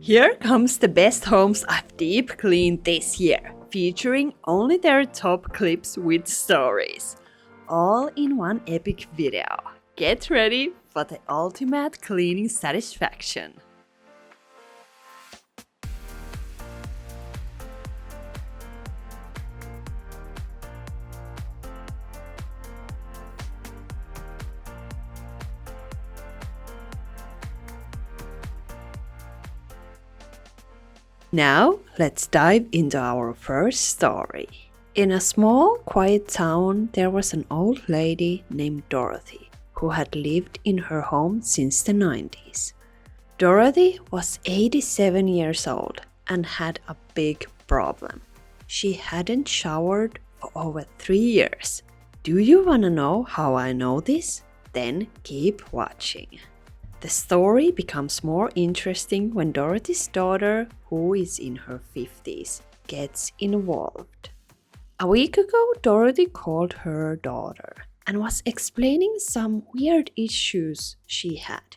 Here comes the best homes I've deep cleaned this year, featuring only their top clips with stories. All in one epic video. Get ready for the ultimate cleaning satisfaction. Now, let's dive into our first story. In a small, quiet town, there was an old lady named Dorothy who had lived in her home since the 90s. Dorothy was 87 years old and had a big problem. She hadn't showered for over 3 years. Do you want to know how I know this? Then keep watching. The story becomes more interesting when Dorothy's daughter, who is in her 50s, gets involved. A week ago, Dorothy called her daughter and was explaining some weird issues she had.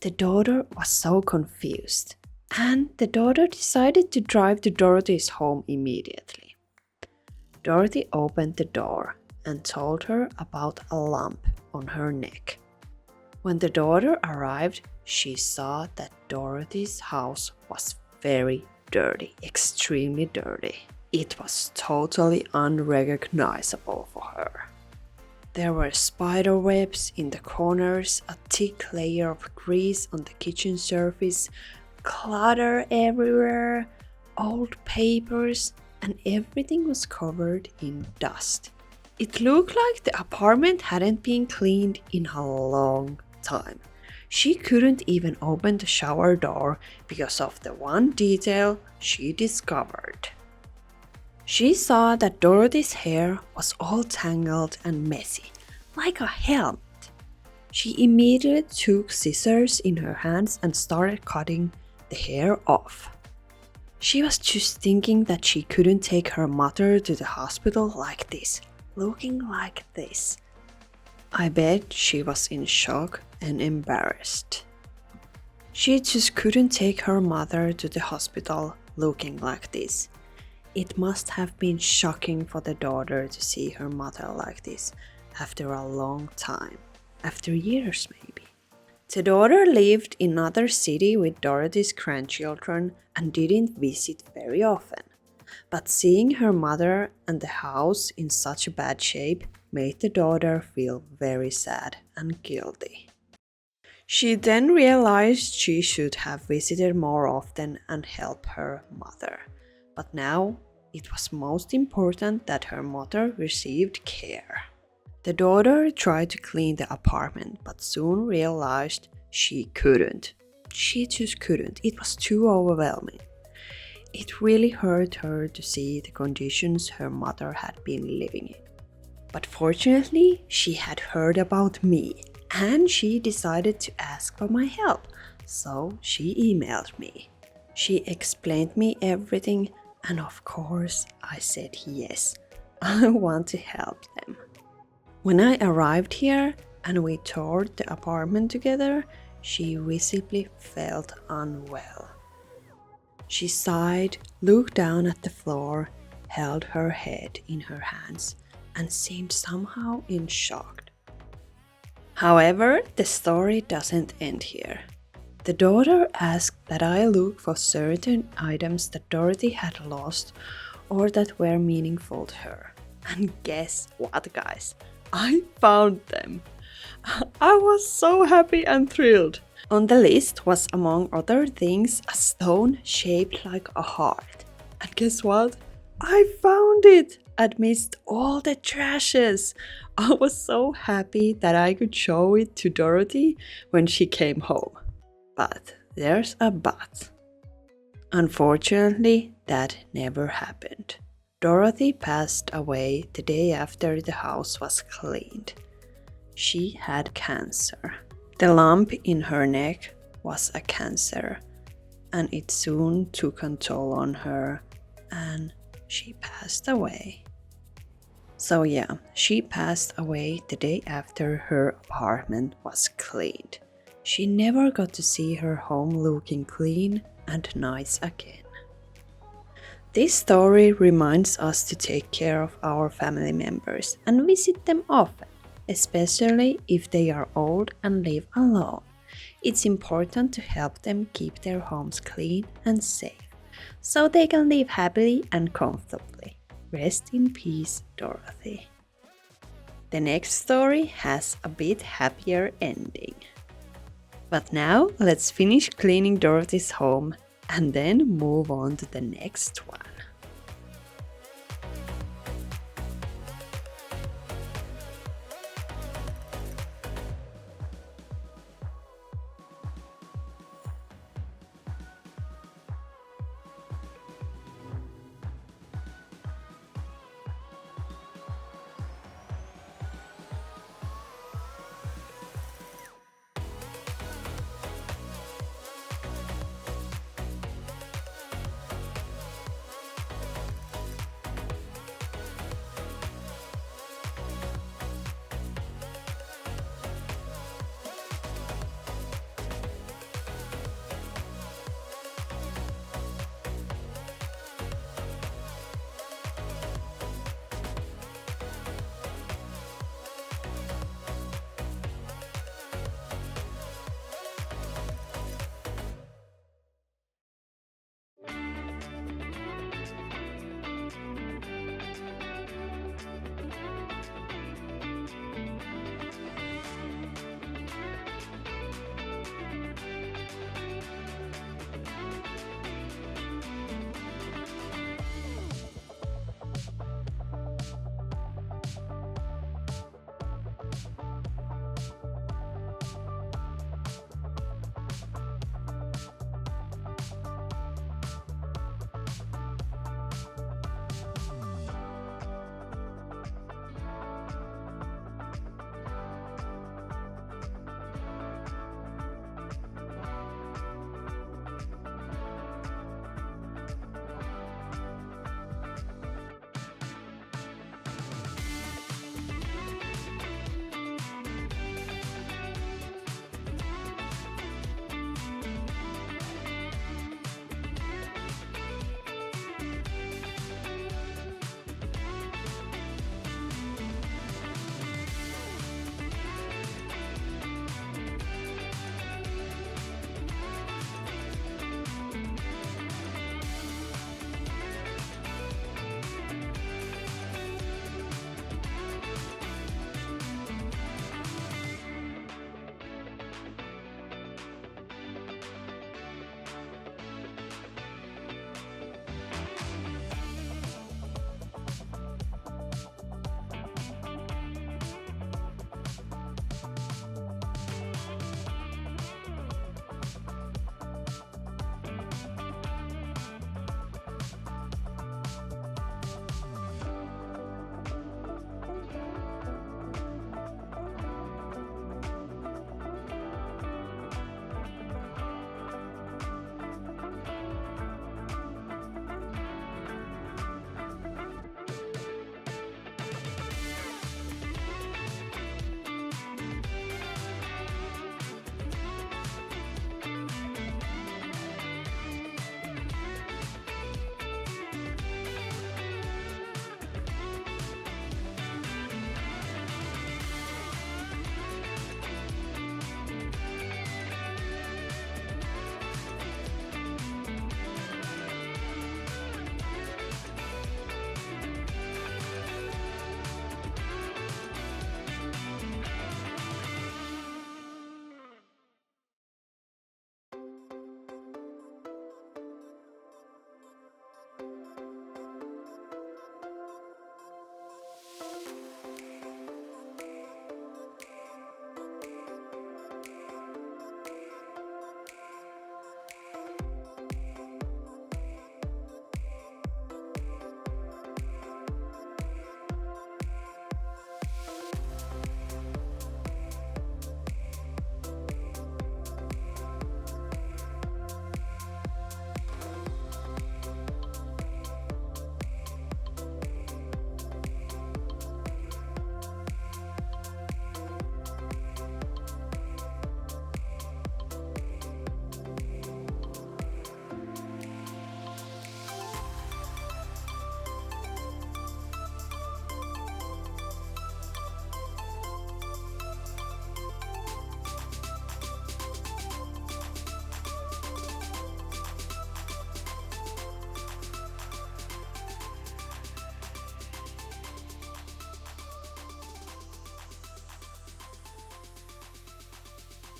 The daughter was so confused, and the daughter decided to drive to Dorothy's home immediately. Dorothy opened the door and told her about a lump on her neck. When the daughter arrived, she saw that Dorothy's house was very dirty, extremely dirty. It was totally unrecognizable for her. There were spider webs in the corners, a thick layer of grease on the kitchen surface, clutter everywhere, old papers, and everything was covered in dust. It looked like the apartment hadn't been cleaned in a long time. She couldn't even open the shower door because of the one detail she discovered. She saw that Dorothy's hair was all tangled and messy, like a helmet. She immediately took scissors in her hands and started cutting the hair off. She was just thinking that she couldn't take her mother to the hospital like this, looking like this. I bet she was in shock and embarrassed. She just couldn't take her mother to the hospital looking like this. It must have been shocking for the daughter to see her mother like this after a long time, after years maybe. The daughter lived in another city with Dorothy's grandchildren and didn't visit very often. But seeing her mother and the house in such bad shape made the daughter feel very sad and guilty. She then realized she should have visited more often and helped her mother. But now it was most important that her mother received care. The daughter tried to clean the apartment but soon realized she couldn't. She just couldn't. It was too overwhelming. It really hurt her to see the conditions her mother had been living in. But fortunately, she had heard about me and she decided to ask for my help, so she emailed me. She explained me everything and of course I said yes, I want to help them. When I arrived here and we toured the apartment together, she visibly felt unwell. She sighed, looked down at the floor, held her head in her hands, and seemed somehow in shock. However, the story doesn't end here. The daughter asked that I look for certain items that Dorothy had lost or that were meaningful to her. And guess what, guys? I found them. I was so happy and thrilled. On the list was, among other things, a stone shaped like a heart. And guess what? I found it amidst all the trashes. I was so happy that I could show it to Dorothy when she came home. But there's a but. Unfortunately, that never happened. Dorothy passed away the day after the house was cleaned. She had cancer. The lump in her neck was a cancer, and it soon took a toll on her, and she passed away. So yeah, she passed away the day after her apartment was cleaned. She never got to see her home looking clean and nice again. This story reminds us to take care of our family members and visit them often, especially if they are old and live alone. It's important to help them keep their homes clean and safe, so they can live happily and comfortably. Rest in peace, Dorothy. The next story has a bit happier ending. But now let's finish cleaning Dorothy's home and then move on to the next one.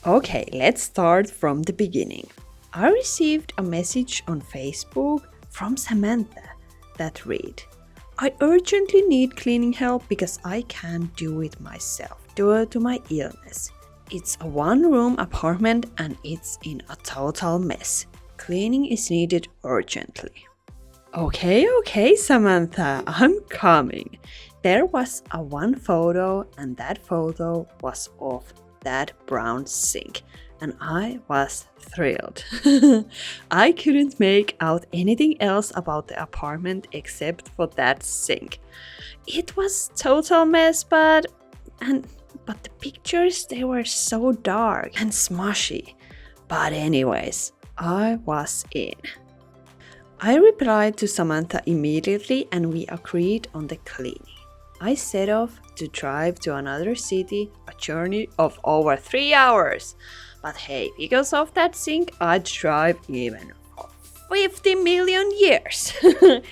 Okay, let's start from the beginning. I received a message on Facebook from Samantha that read, I urgently need cleaning help because I can't do it myself due to my illness. It's a one-room apartment and it's in a total mess. Cleaning is needed urgently. Okay, Samantha, I'm coming. There was one photo and that photo was of that brown sink and I was thrilled. I couldn't make out anything else about the apartment except for that sink. It was total mess, but the pictures, they were so dark and smushy. But anyways, I was in. I replied to Samantha immediately and we agreed on the cleaning. I set off to drive to another city, a journey of over 3 hours. But hey, because of that sink, I'd drive even for 50 million years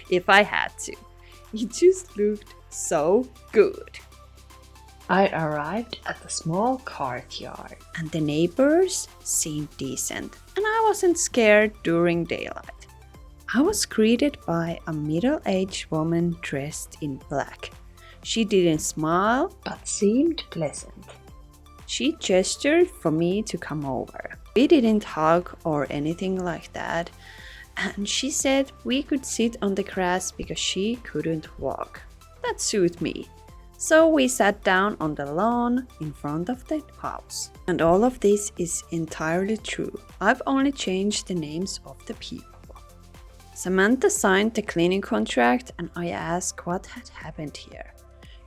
if I had to. It just looked so good. I arrived at the small courtyard and the neighbors seemed decent and I wasn't scared during daylight. I was greeted by a middle-aged woman dressed in black. She didn't smile but seemed pleasant. She gestured for me to come over. We didn't hug or anything like that, and she said we could sit on the grass because she couldn't walk. That suited me. So we sat down on the lawn in front of the house. And all of this is entirely true. I've only changed the names of the people. Samantha signed the cleaning contract and I asked what had happened here.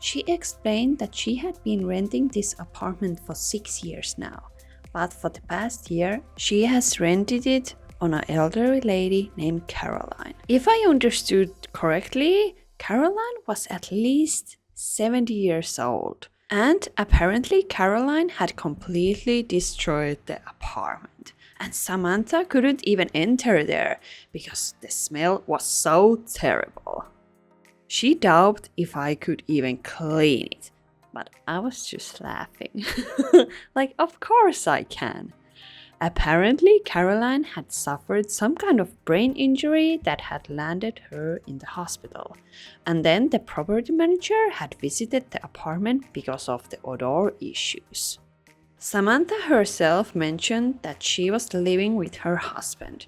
She explained that she had been renting this apartment for 6 years now, but for the past year, she has rented it on an elderly lady named Caroline. If I understood correctly, Caroline was at least 70 years old, and apparently Caroline had completely destroyed the apartment, and Samantha couldn't even enter there because the smell was so terrible. She doubted if I could even clean it, but I was just laughing. Like, of course I can. Apparently, Caroline had suffered some kind of brain injury that had landed her in the hospital. And then the property manager had visited the apartment because of the odor issues. Samantha herself mentioned that she was living with her husband.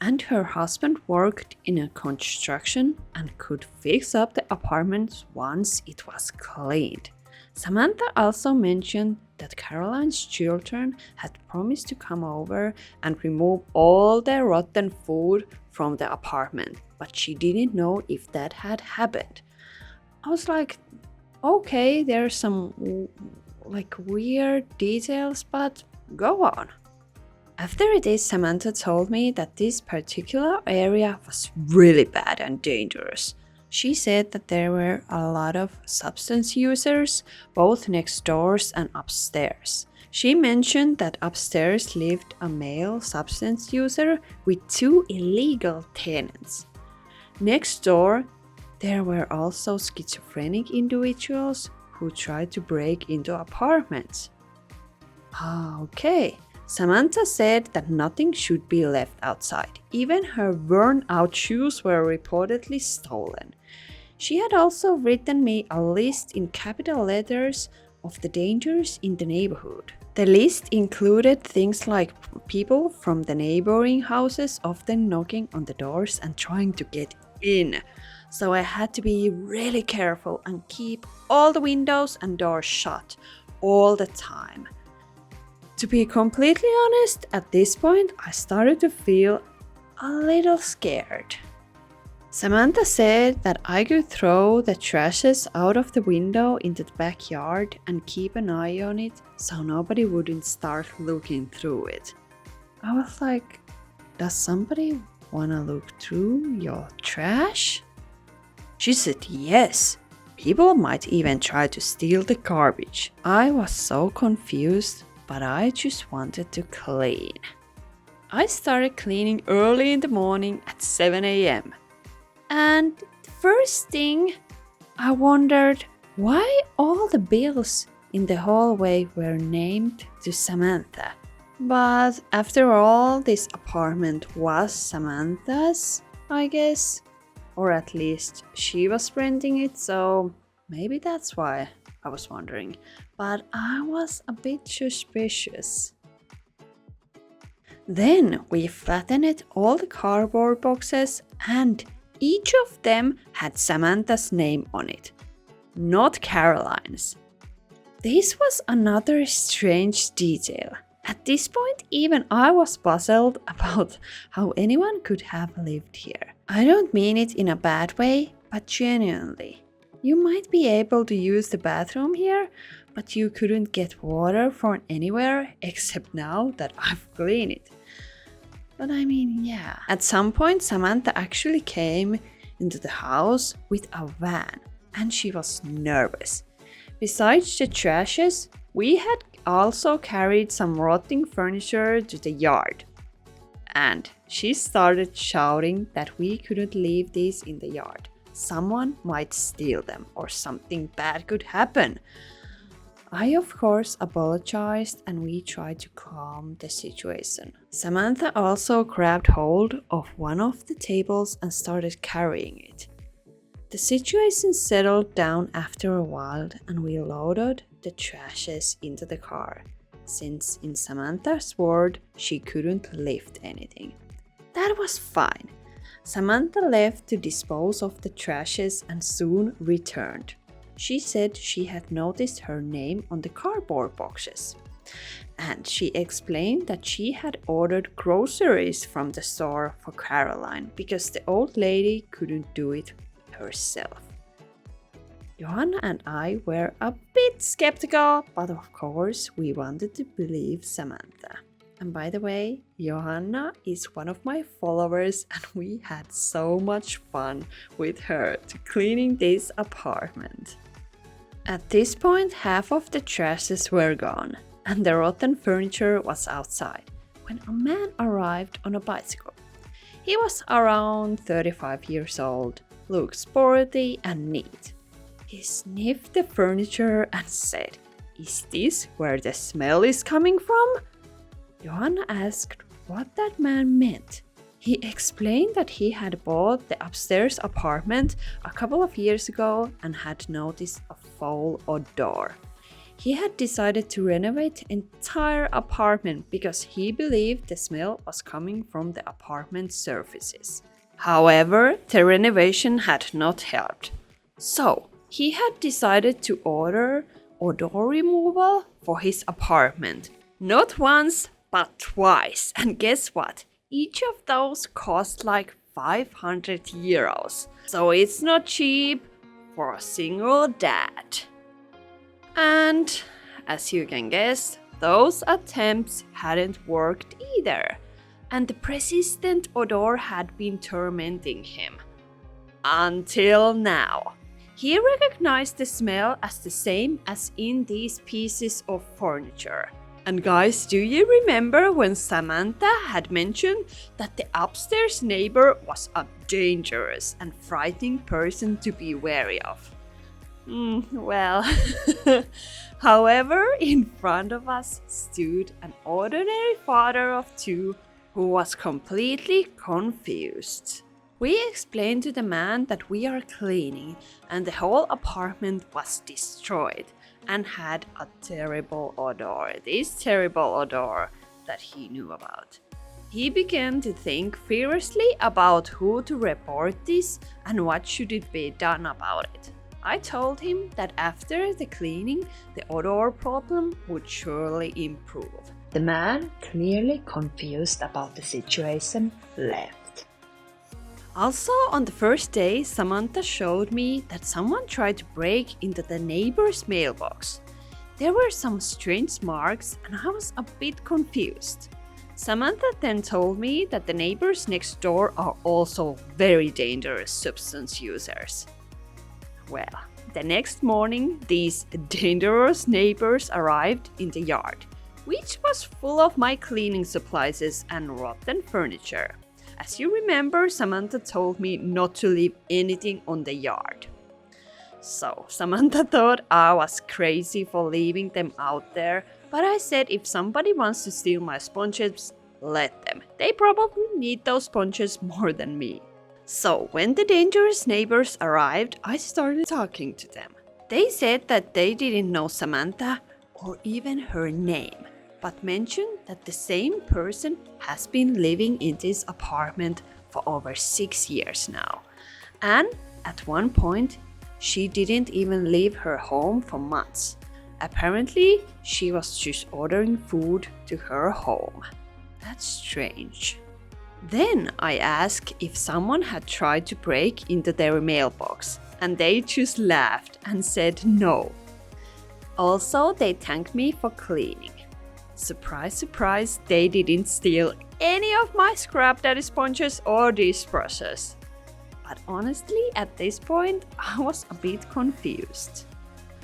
And her husband worked in a construction and could fix up the apartment once it was cleaned. Samantha also mentioned that Caroline's children had promised to come over and remove all the rotten food from the apartment, but she didn't know if that had happened. I was like, okay, there's some weird details, but go on. After this, Samantha told me that this particular area was really bad and dangerous. She said that there were a lot of substance users, both next doors and upstairs. She mentioned that upstairs lived a male substance user with 2 illegal tenants. Next door, there were also schizophrenic individuals who tried to break into apartments. Okay. Samantha said that nothing should be left outside. Even her worn-out shoes were reportedly stolen. She had also written me a list in capital letters of the dangers in the neighborhood. The list included things like people from the neighboring houses often knocking on the doors and trying to get in. So I had to be really careful and keep all the windows and doors shut all the time. To be completely honest, at this point, I started to feel a little scared. Samantha said that I could throw the trashes out of the window into the backyard and keep an eye on it so nobody wouldn't start looking through it. I was like, does somebody wanna look through your trash? She said yes. People might even try to steal the garbage. I was so confused, but I just wanted to clean. I started cleaning early in the morning at 7 a.m. And the first thing, I wondered why all the bills in the hallway were named to Samantha. But after all, this apartment was Samantha's, I guess. Or at least she was renting it, so maybe that's why I was wondering. But I was a bit suspicious. Then we flattened all the cardboard boxes and each of them had Samantha's name on it, not Caroline's. This was another strange detail. At this point, even I was puzzled about how anyone could have lived here. I don't mean it in a bad way, but genuinely. You might be able to use the bathroom here, but you couldn't get water from anywhere except now that I've cleaned it. But I mean, yeah. At some point, Samantha actually came into the house with a van, and she was nervous. Besides the trashes, we had also carried some rotting furniture to the yard. And she started shouting that we couldn't leave these in the yard. Someone might steal them or something bad could happen. I of course apologized and we tried to calm the situation. Samantha also grabbed hold of one of the tables and started carrying it. The situation settled down after a while and we loaded the trashes into the car, since in Samantha's word she couldn't lift anything. That was fine. Samantha left to dispose of the trashes and soon returned. She said she had noticed her name on the cardboard boxes. And she explained that she had ordered groceries from the store for Caroline because the old lady couldn't do it herself. Johanna and I were a bit skeptical, but of course we wanted to believe Samantha. And by the way, Johanna is one of my followers and we had so much fun with her to cleaning this apartment. At this point, half of the trashes were gone and the rotten furniture was outside when a man arrived on a bicycle. He was around 35 years old, looked sporty and neat. He sniffed the furniture and said, "Is this where the smell is coming from?" Johanna asked what that man meant. He explained that he had bought the upstairs apartment a couple of years ago and had noticed a foul odor. He had decided to renovate the entire apartment because he believed the smell was coming from the apartment surfaces. However, the renovation had not helped. So, he had decided to order odor removal for his apartment. Not once, but twice. And guess what? Each of those cost like 500 euros. So it's not cheap for a single dad. And as you can guess, those attempts hadn't worked either. And the persistent odor had been tormenting him. Until now. He recognized the smell as the same as in these pieces of furniture. And guys, do you remember when Samantha had mentioned that the upstairs neighbor was a dangerous and frightening person to be wary of? Well, however, in front of us stood an ordinary father of two who was completely confused. We explained to the man that we are cleaning and the whole apartment was destroyed and had a terrible odor, this terrible odor that he knew about. He began to think furiously about who to report this and what should it be done about it. I told him that after the cleaning, the odor problem would surely improve. The man, clearly confused about the situation, left. Also, on the first day, Samantha showed me that someone tried to break into the neighbor's mailbox. There were some strange marks and I was a bit confused. Samantha then told me that the neighbors next door are also very dangerous substance users. Well, the next morning, these dangerous neighbors arrived in the yard, which was full of my cleaning supplies and rotten furniture. As you remember, Samantha told me not to leave anything on the yard. So, Samantha thought I was crazy for leaving them out there, But I said if somebody wants to steal my sponges, let them. They probably need those sponges more than me. So when the dangerous neighbors arrived, I started talking to them. They said that they didn't know Samantha or even her name, but mentioned that the same person has been living in this apartment for over 6 years now. And at one point, she didn't even leave her home for months. Apparently, she was just ordering food to her home. That's strange. Then I asked if someone had tried to break into their mailbox, and they just laughed and said no. Also, they thanked me for cleaning. Surprise, surprise, they didn't steal any of my scrap daddy sponges or dishbrushes. But honestly, at this point, I was a bit confused.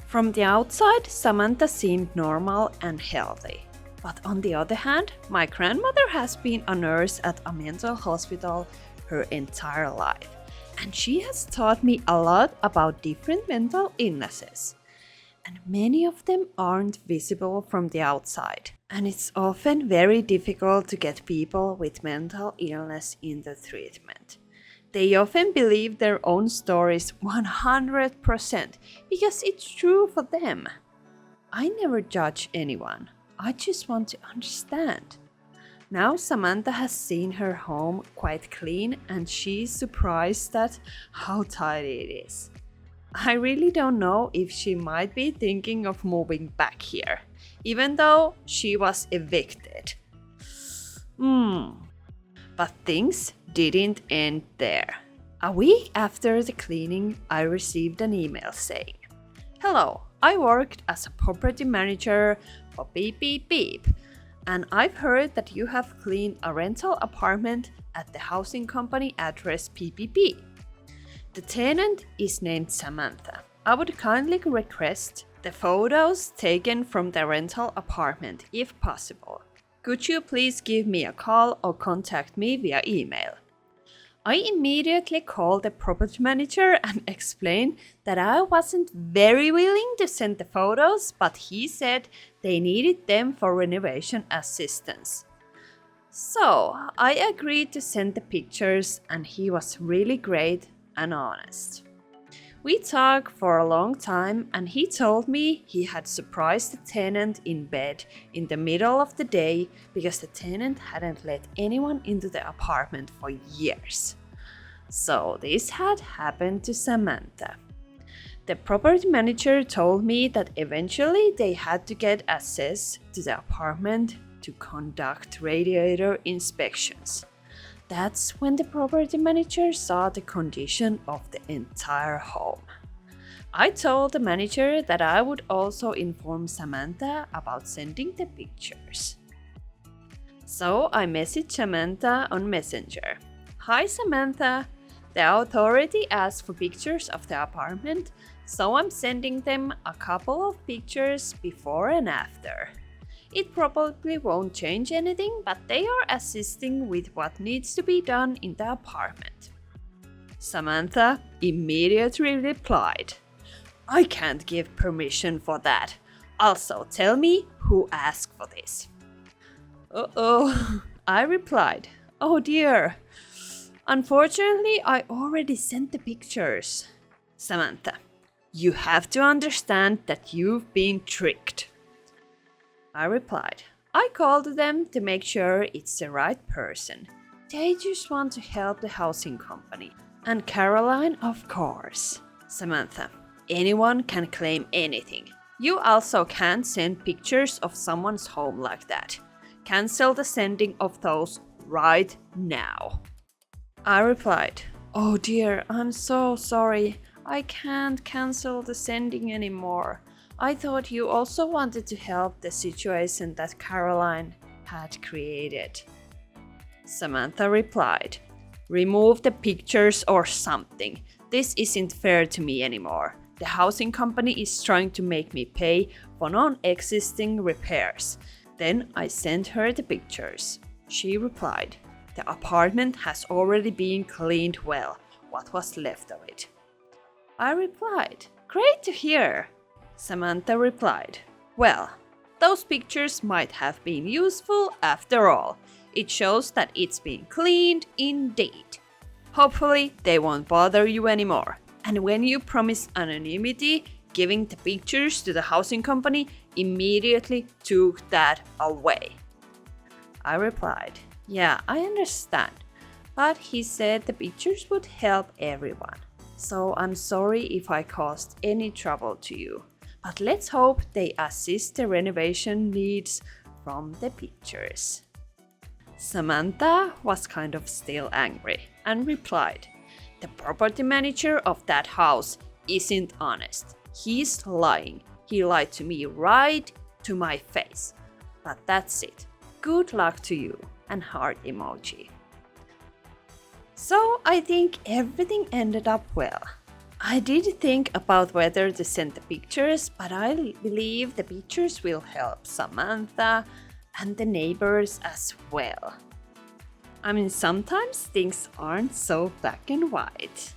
From the outside, Samantha seemed normal and healthy. But on the other hand, my grandmother has been a nurse at a mental hospital her entire life, and she has taught me a lot about different mental illnesses. And many of them aren't visible from the outside. And it's often very difficult to get people with mental illness in the treatment. They often believe their own stories 100% because it's true for them. I never judge anyone. I just want to understand. Now Samantha has seen her home quite clean and she's surprised at how tidy it is. I really don't know if she might be thinking of moving back here, even though she was evicted. But things didn't end there. A week after the cleaning, I received an email saying, "Hello, I worked as a property manager for beep beep beep, and I've heard that you have cleaned a rental apartment at the housing company address PPP. The tenant is named Samantha. I would kindly request the photos taken from the rental apartment if possible. Could you please give me a call or contact me via email?" I immediately called the property manager and explained that I wasn't very willing to send the photos, but he said they needed them for renovation assistance. So I agreed to send the pictures, and he was really great and honest. We talked for a long time, and he told me he had surprised the tenant in bed in the middle of the day because the tenant hadn't let anyone into the apartment for years. So this had happened to Samantha. The property manager told me that eventually they had to get access to the apartment to conduct radiator inspections. That's when the property manager saw the condition of the entire home. I told the manager that I would also inform Samantha about sending the pictures. So I messaged Samantha on Messenger. "Hi Samantha, the authority asked for pictures of the apartment, so I'm sending them a couple of pictures before and after. It probably won't change anything, but they are assisting with what needs to be done in the apartment." Samantha immediately replied, "I can't give permission for that. Also, tell me who asked for this." "Uh-oh," I replied. "Oh dear. Unfortunately, I already sent the pictures." Samantha, "You have to understand that you've been tricked." I replied, "I called them to make sure it's the right person. They just want to help the housing company. And Caroline, of course." Samantha, "Anyone can claim anything. You also can't send pictures of someone's home like that. Cancel the sending of those right now." I replied, "Oh dear, I'm so sorry. I can't cancel the sending anymore. I thought you also wanted to help the situation that Caroline had created." Samantha replied, "Remove the pictures or something. This isn't fair to me anymore. The housing company is trying to make me pay for non-existing repairs." Then I sent her the pictures. She replied, "The apartment has already been cleaned well. What was left of it?" I replied, "Great to hear." Samantha replied, "Well, those pictures might have been useful after all. It shows that it's been cleaned indeed. Hopefully, they won't bother you anymore. And when you promise anonymity, giving the pictures to the housing company immediately took that away. I replied, yeah, I understand, but he said the pictures would help everyone. So I'm sorry if I caused any trouble to you, but let's hope they assist the renovation needs from the pictures. Samantha was kind of still angry and replied, the property manager of that house isn't honest. He's lying. He lied to me right to my face. But that's it. Good luck to you, and heart emoji. So I think everything ended up well. I did think about whether to send the pictures, but I believe the pictures will help Samantha and the neighbors as well. I mean, sometimes things aren't so black and white.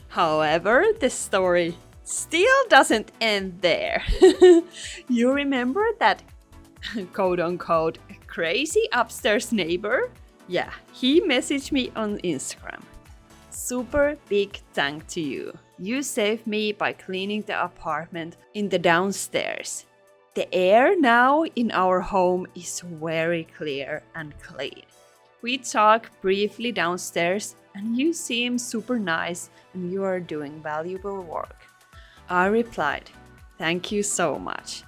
However, the story still doesn't end there. You remember that quote-unquote crazy upstairs neighbor? Yeah, he messaged me on Instagram. Super big thank to you. You saved me by cleaning the apartment in the downstairs. The air now in our home is very clear and clean. We talked briefly downstairs and you seem super nice and you are doing valuable work. I replied, thank you so much.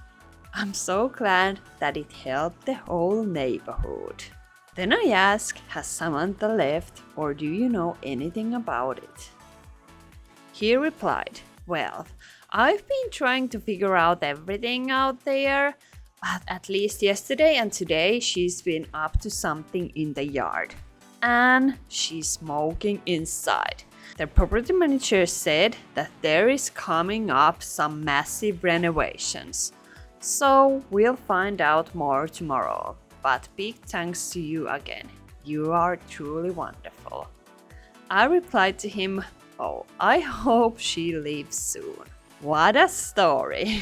I'm so glad that it helped the whole neighborhood. Then I asked, has Samantha left or do you know anything about it? He replied, well, I've been trying to figure out everything out there, but at least yesterday and today she's been up to something in the yard. And she's smoking inside. The property manager said that there is coming up some massive renovations. So we'll find out more tomorrow. But big thanks to you again. You are truly wonderful. I replied to him, oh, I hope she leaves soon. What a story!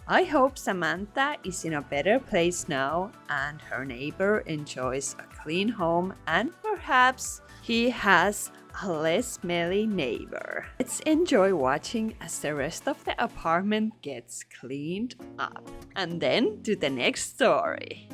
I hope Samantha is in a better place now and her neighbor enjoys a clean home and perhaps he has a less smelly neighbor. Let's enjoy watching as the rest of the apartment gets cleaned up. And then to the next story.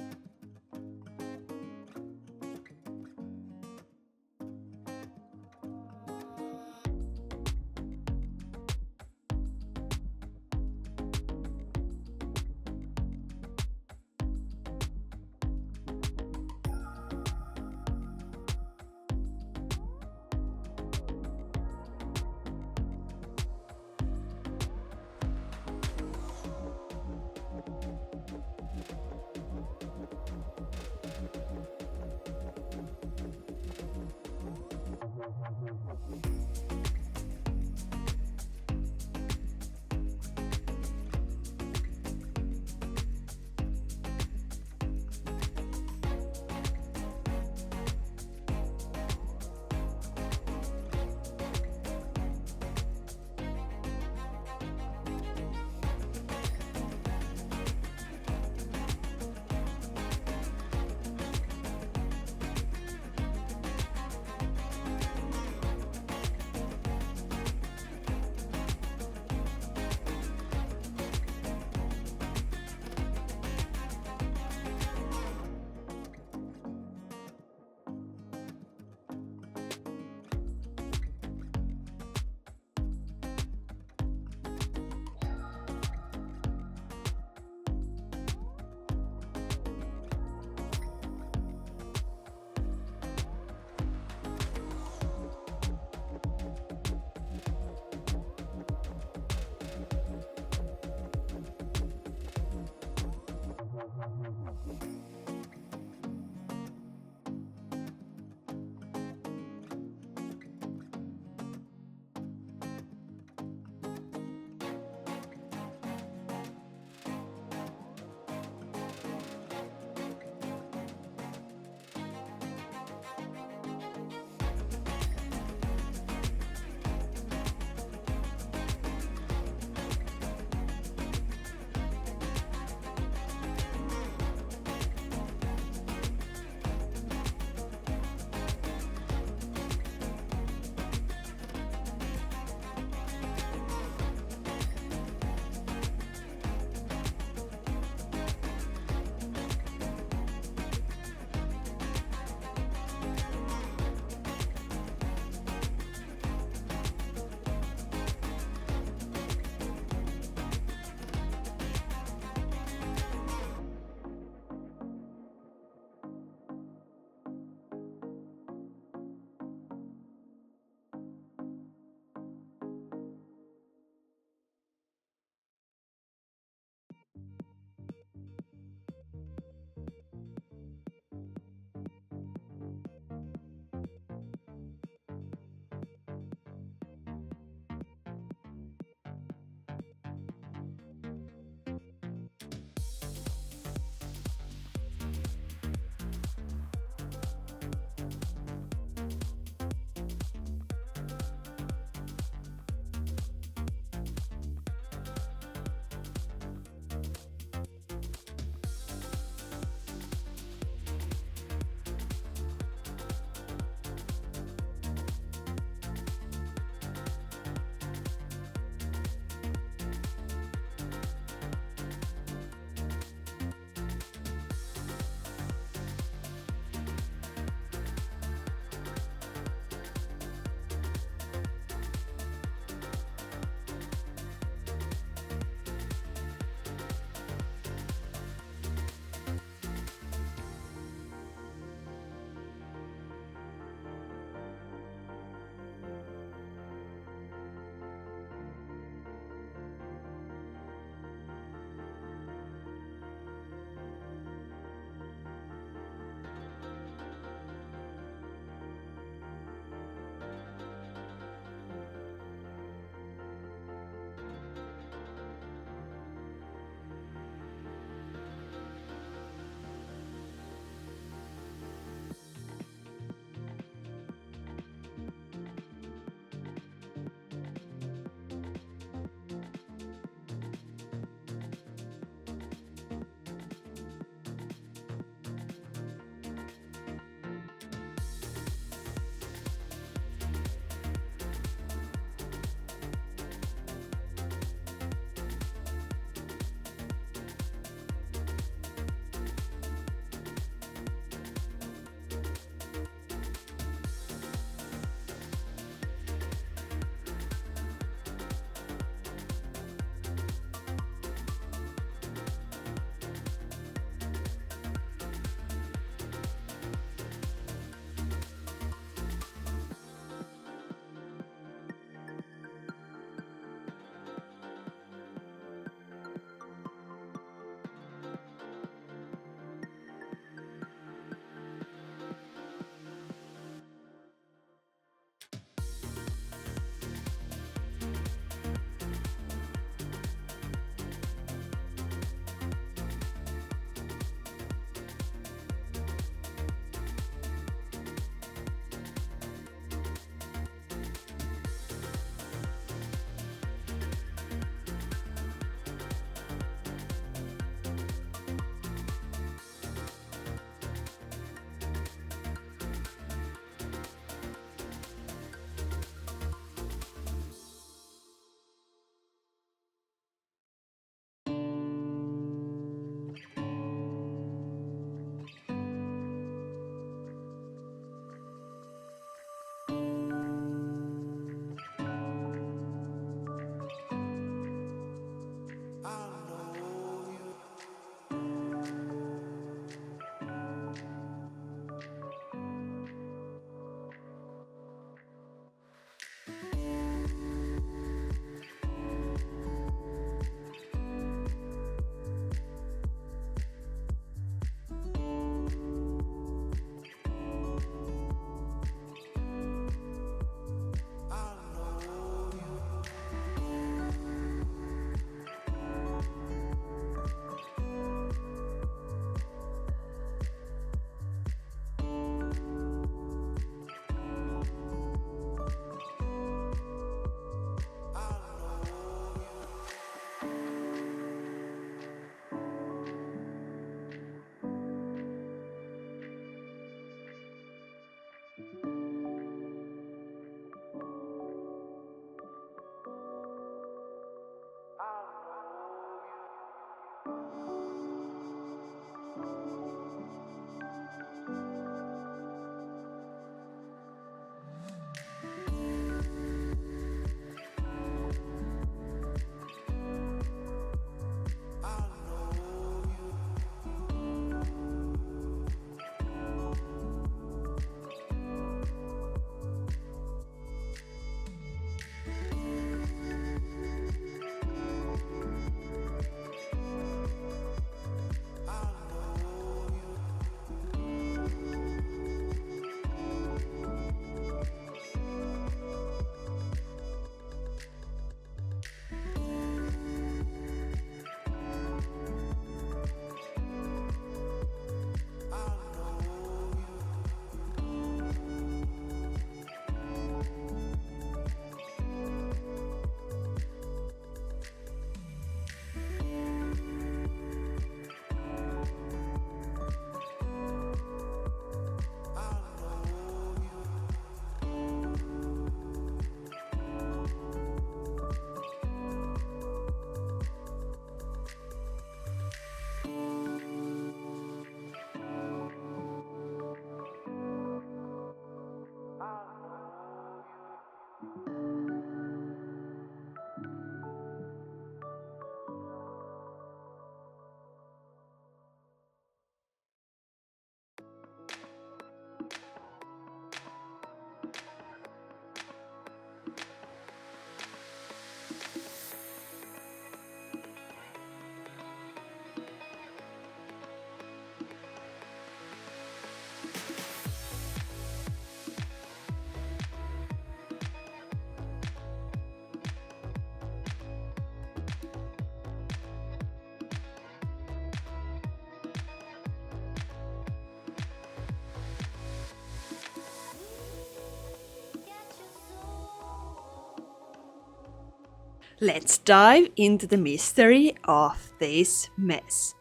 Let's dive into the mystery of this mess.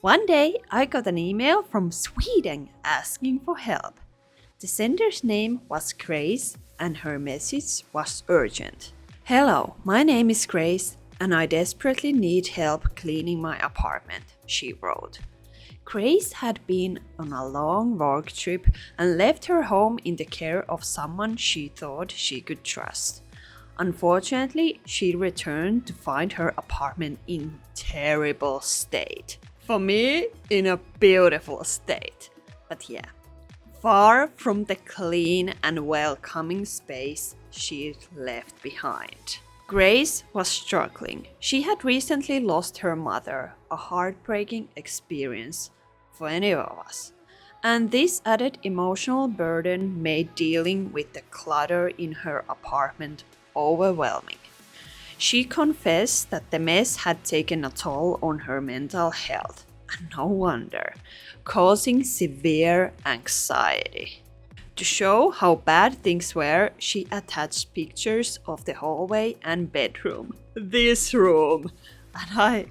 One day I got an email from Sweden asking for help. The sender's name was Grace and her message was urgent. "Hello, my name is Grace and I desperately need help cleaning my apartment," she wrote. Grace had been on a long work trip and left her home in the care of someone she thought she could trust. Unfortunately, she returned to find her apartment in terrible state. For me, in a beautiful state. But yeah, far from the clean and welcoming space she'd left behind. Grace was struggling. She had recently lost her mother, a heartbreaking experience for any of us. And this added emotional burden made dealing with the clutter in her apartment overwhelming. She confessed that the mess had taken a toll on her mental health, and no wonder, causing severe anxiety. To show how bad things were, she attached pictures of the hallway and bedroom. This room! And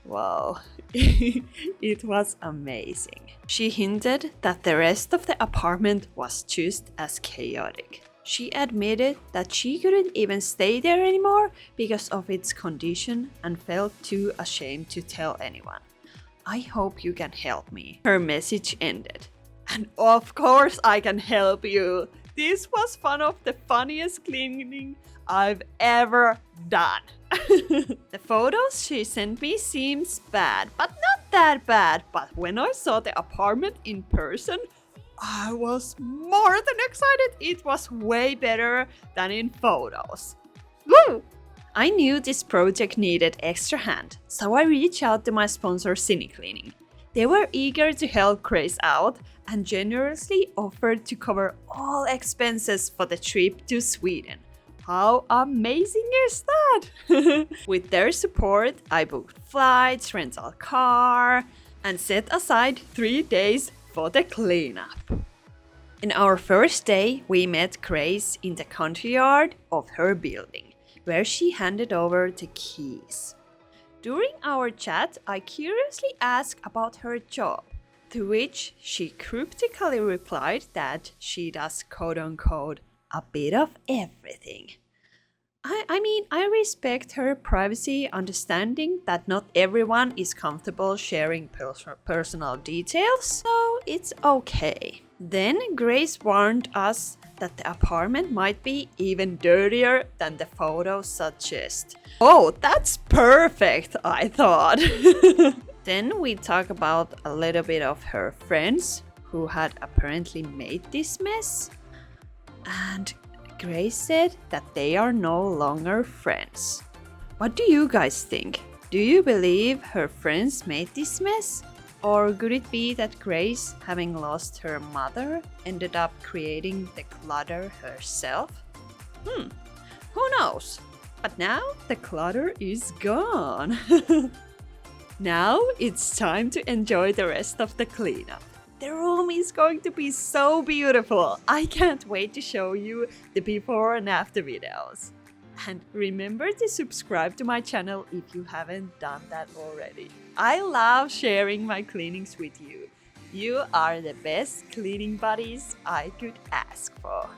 wow, it was amazing. She hinted that the rest of the apartment was just as chaotic. She admitted that she couldn't even stay there anymore because of its condition and felt too ashamed to tell anyone. "I hope you can help me," her message ended. And of course I can help you. This was one of the funniest cleaning I've ever done. The photos she sent me seems bad, but not that bad. But when I saw the apartment in person, I was more than excited. It was way better than in photos. Woo! I knew this project needed extra hand, so I reached out to my sponsor Sinn Cleaning. They were eager to help Grace out and generously offered to cover all expenses for the trip to Sweden. How amazing is that? With their support, I booked flights, rental car, and set aside 3 days for the cleanup. In our first day, we met Grace in the courtyard of her building, where she handed over the keys. During our chat, I curiously asked about her job, to which she cryptically replied that she does quote-unquote a bit of everything. I respect her privacy, understanding that not everyone is comfortable sharing personal details, so it's okay. Then Grace warned us that the apartment might be even dirtier than the photos suggest. Oh, that's perfect, I thought. Then we talk about a little bit of her friends who had apparently made this mess. And Grace said that they are no longer friends. What do you guys think? Do you believe her friends made this mess? Or could it be that Grace, having lost her mother, ended up creating the clutter herself? Who knows? But now the clutter is gone. Now it's time to enjoy the rest of the cleanup. The room is going to be so beautiful. I can't wait to show you the before and after videos. And remember to subscribe to my channel if you haven't done that already. I love sharing my cleanings with you. You are the best cleaning buddies I could ask for.